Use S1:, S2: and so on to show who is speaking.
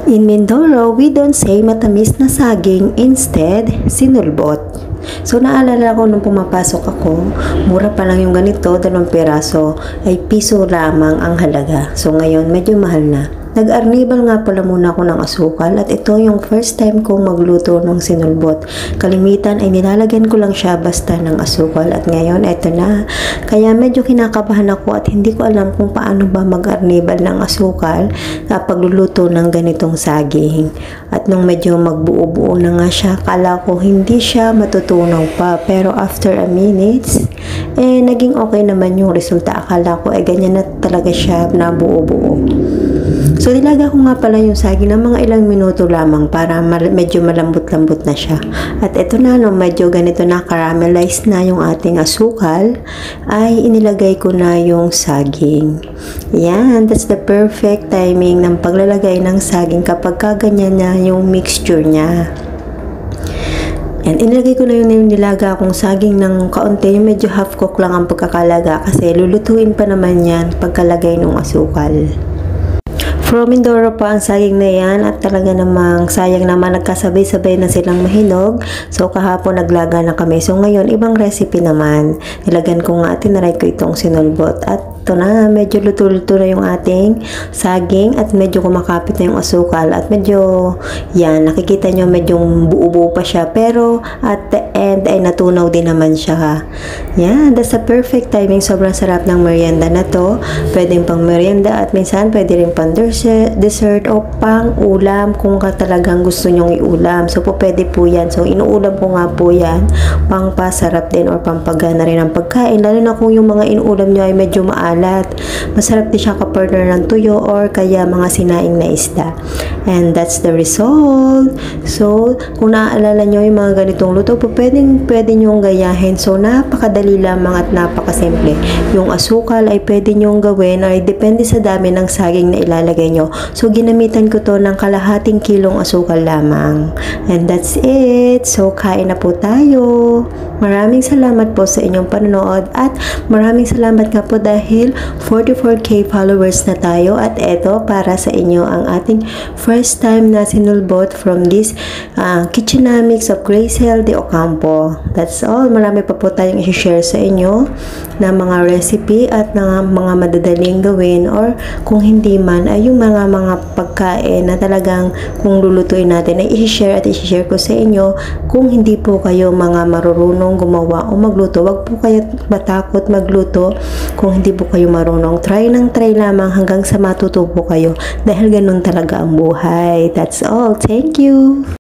S1: In Mindoro, we don't say matamis na saging, instead, sinulbot. So, naalala ko nung pumapasok ako, mura pa lang yung ganito, 2 piraso, ay piso lamang ang halaga. So, ngayon, medyo mahal na. Nag-arnibal nga pala muna ako ng asukal at ito yung first time kong magluto ng sinulbot. Kalimitan ay nilalagyan ko lang siya basta ng asukal at ngayon eto na. Kaya medyo kinakabahan ako at hindi ko alam kung paano ba mag-arnibal ng asukal kapag luluto ng ganitong saging. At nung medyo magbuo-buo na nga siya, kala ko hindi siya matutunaw pa. Pero after a minutes, naging okay naman yung resulta. Akala ko ganyan na talaga siya na buo-buo. So, nilaga ko nga pala yung saging ng mga ilang minuto lamang para medyo malambot-lambot na siya. At ito na, no, medyo ganito na caramelize na yung ating asukal, ay inilagay ko na yung saging. Yan, that's the perfect timing ng paglalagay ng saging kapag kaganyan na yung mixture niya. And inilagay ko na yung nilaga akong saging ng kaunti, yung medyo half cook lang ang pagkakalaga kasi lulutuin pa naman yan pagkalagay ng asukal. From Mindoro pa ang saging na yan at talaga namang sayang naman nagkasabay-sabay na silang mahinog. So kahapon naglaga na kami. So ngayon ibang recipe naman. Nilagyan ko nga, tinaray ko itong sinulbot at ito na, medyo luto-luto na yung ating saging at medyo kumakapit na yung asukal at medyo yan, nakikita nyo medyo buo-buo pa siya pero at the end ay natunaw din naman siya. Yan, that's a perfect timing. Sobrang sarap ng merienda na to. Pwedeng pang merienda at minsan pwede rin pang dessert o pang ulam kung talagang gusto nyong iulam. So po pwede po yan. So inuulam ko nga po yan pang pasarap din or pampagana rin ang pagkain. Lalo na kung yung mga inuulam nyo ay medyo maalat. Masarap din siya ka-partner ng tuyo or kaya mga sinaing na isda. And that's the result. So, kung naaalala nyo yung mga ganitong luto po, pwede nyong gayahin. So, napakadali lamang at napakasimple. Yung asukal ay pwede nyong gawin ay depende sa dami ng saging na ilalagay nyo. So, ginamitan ko to ng kalahating kilong asukal lamang. And that's it. So, kain na po tayo. Maraming salamat po sa inyong panonood at maraming salamat nga po dahil 44k followers na tayo at eto para sa inyo ang ating first time na sinulbot from this Kitchenamics of Gracel de Ocampo. That's all. Marami pa po tayong i-share sa inyo na mga recipe at na mga madadaling gawin or kung hindi man ay yung mga pagkain na talagang kung lulutuin natin ay i-share at i-share ko sa inyo. Kung hindi po kayo mga marurunong gumawa o magluto, wag po kayo matakot magluto. Kung hindi po kayo marunong, try lamang hanggang sa matuto po kayo dahil ganun talaga ang buhay. That's all. Thank you!